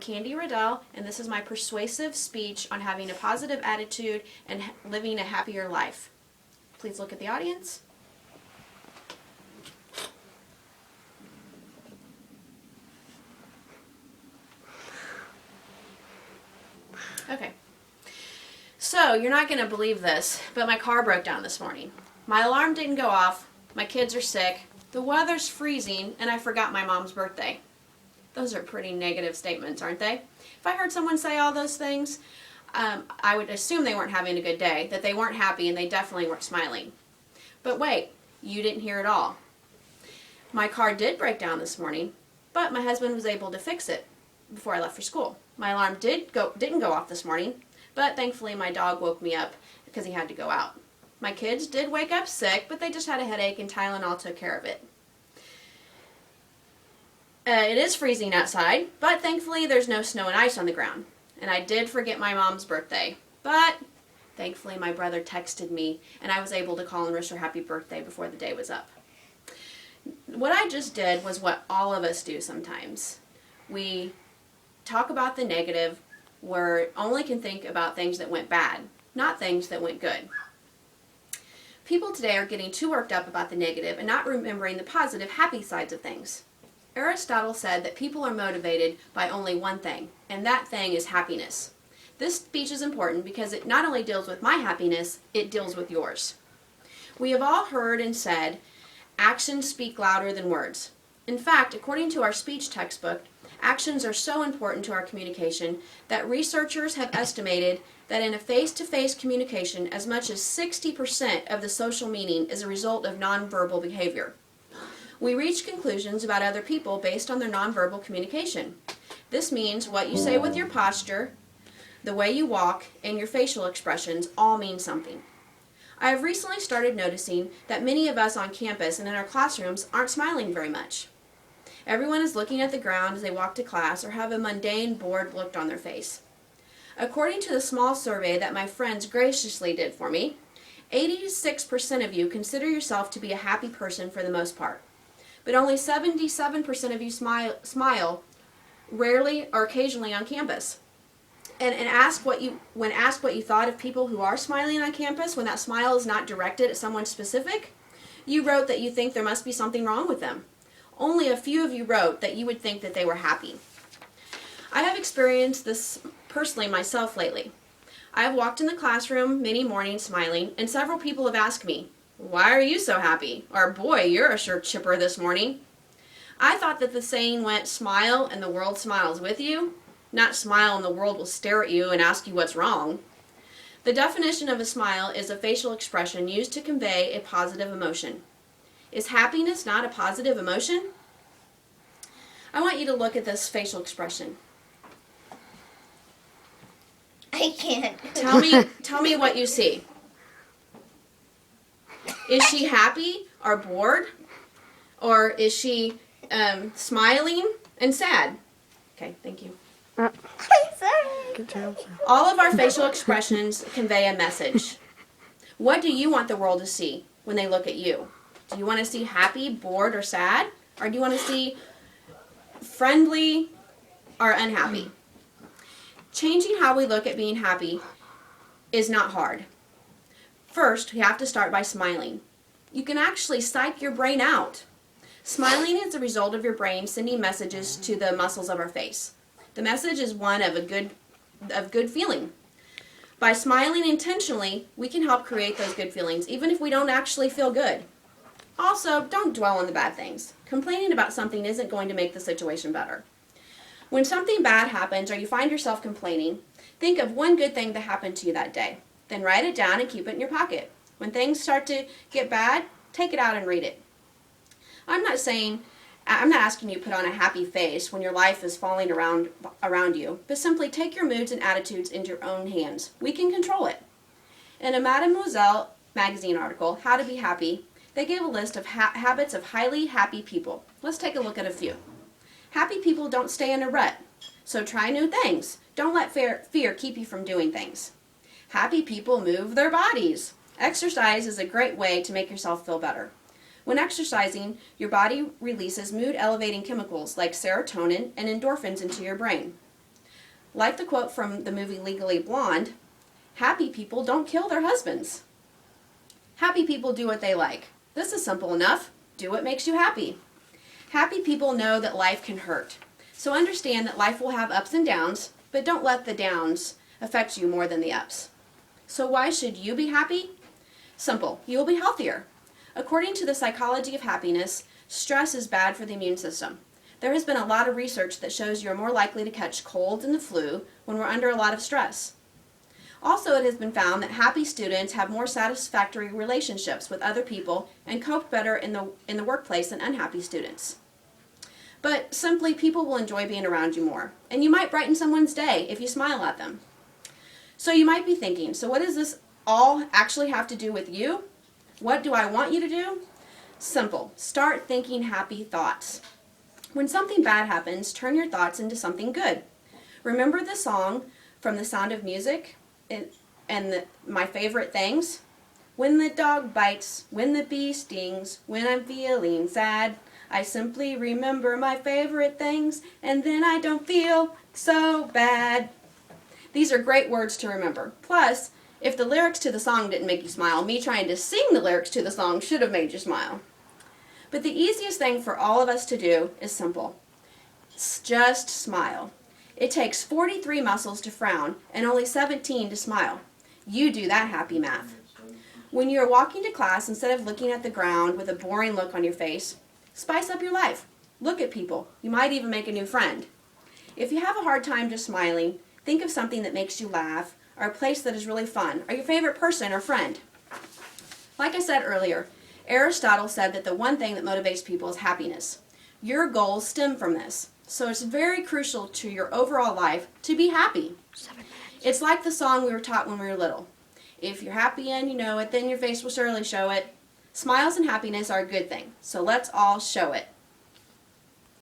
Candi Redel, and this is my persuasive speech on having a positive attitude and living a happier life. Please look at the audience. Okay. So, you're not going to believe this, but my car broke down this morning. My alarm didn't go off, my kids are sick, the weather's freezing, and I forgot my mom's birthday. Those are pretty negative statements, aren't they? If I heard someone say all those things, I would assume they weren't having a good day, that they weren't happy, and they definitely weren't smiling. But wait, you didn't hear it all. My car did break down this morning, but my husband was able to fix it before I left for school. My alarm didn't go off this morning, but thankfully my dog woke me up because he had to go out. My kids did wake up sick, but they just had a headache and Tylenol took care of it. It is freezing outside, but thankfully there's no snow and ice on the ground. And I did forget my mom's birthday, but thankfully my brother texted me and I was able to call and wish her happy birthday before the day was up. What I just did was what all of us do sometimes. We talk about the negative, we only can think about things that went bad, not things that went good. People today are getting too worked up about the negative and not remembering the positive, happy sides of things. Aristotle said that people are motivated by only one thing, and that thing is happiness. This speech is important because it not only deals with my happiness, it deals with yours. We have all heard and said, actions speak louder than words. In fact, according to our speech textbook, actions are so important to our communication that researchers have estimated that in a face-to-face communication, as much as 60% of the social meaning is a result of nonverbal behavior. We reach conclusions about other people based on their nonverbal communication. This means what you say with your posture, the way you walk, and your facial expressions all mean something. I have recently started noticing that many of us on campus and in our classrooms aren't smiling very much. Everyone is looking at the ground as they walk to class or have a mundane, bored look on their face. According to the small survey that my friends graciously did for me, 86% of you consider yourself to be a happy person for the most part. But only 77% of you smile rarely or occasionally on campus. And when asked what you thought of people who are smiling on campus, when that smile is not directed at someone specific, you wrote that you think there must be something wrong with them. Only a few of you wrote that you would think that they were happy. I have experienced this personally myself lately. I have walked in the classroom many mornings smiling, and several people have asked me, "Why are you so happy?" Or, "Boy, you're sure chipper this morning." I thought that the saying went, smile and the world smiles with you, not smile and the world will stare at you and ask you what's wrong. The definition of a smile is a facial expression used to convey a positive emotion. Is happiness not a positive emotion? I want you to look at this facial expression. I can't. Tell me what you see. Is she happy or bored? Or is she smiling and sad? Okay, thank you. I'm sorry. Good job. All of our facial expressions convey a message. What do you want the world to see when they look at you? Do you want to see happy, bored, or sad? Or do you want to see friendly or unhappy? Changing how we look at being happy is not hard. First, we have to start by smiling. You can actually psych your brain out. Smiling is the result of your brain sending messages to the muscles of our face. The message is one of good feeling. By smiling intentionally, we can help create those good feelings, even if we don't actually feel good. Also, don't dwell on the bad things. Complaining about something isn't going to make the situation better. When something bad happens or you find yourself complaining, think of one good thing that happened to you that day. Then write it down and keep it in your pocket. When things start to get bad, take it out and read it. I'm not asking you to put on a happy face when your life is falling around you, but simply take your moods and attitudes into your own hands. We can control it. In a Mademoiselle magazine article, How to Be Happy, they gave a list of habits of highly happy people. Let's take a look at a few. Happy people don't stay in a rut, so try new things. Don't let fear keep you from doing things. Happy people move their bodies. Exercise is a great way to make yourself feel better. When exercising, your body releases mood-elevating chemicals like serotonin and endorphins into your brain. Like the quote from the movie Legally Blonde, happy people don't kill their husbands. Happy people do what they like. This is simple enough. Do what makes you happy. Happy people know that life can hurt. So understand that life will have ups and downs, but don't let the downs affect you more than the ups. So why should you be happy? Simple. You will be healthier. According to the psychology of happiness, stress is bad for the immune system. There has been a lot of research that shows you're more likely to catch colds and the flu when we're under a lot of stress. Also, it has been found that happy students have more satisfactory relationships with other people and cope better in the workplace than unhappy students. But simply, people will enjoy being around you more, and you might brighten someone's day if you smile at them. So you might be thinking, so what does this all actually have to do with you? What do I want you to do? Simple. Start thinking happy thoughts. When something bad happens, turn your thoughts into something good. Remember the song from The Sound of Music and my favorite things? When the dog bites, when the bee stings, when I'm feeling sad, I simply remember my favorite things, and then I don't feel so bad. These are great words to remember. Plus, if the lyrics to the song didn't make you smile, me trying to sing the lyrics to the song should have made you smile. But the easiest thing for all of us to do is simple. Just smile. It takes 43 muscles to frown and only 17 to smile. You do that happy math. When you're walking to class, instead of looking at the ground with a boring look on your face, spice up your life. Look at people. You might even make a new friend. If you have a hard time just smiling, think of something that makes you laugh, or a place that is really fun, or your favorite person or friend. Like I said earlier, Aristotle said that the one thing that motivates people is happiness. Your goals stem from this, so it's very crucial to your overall life to be happy. It's like the song we were taught when we were little. If you're happy and you know it, then your face will surely show it. Smiles and happiness are a good thing, so let's all show it.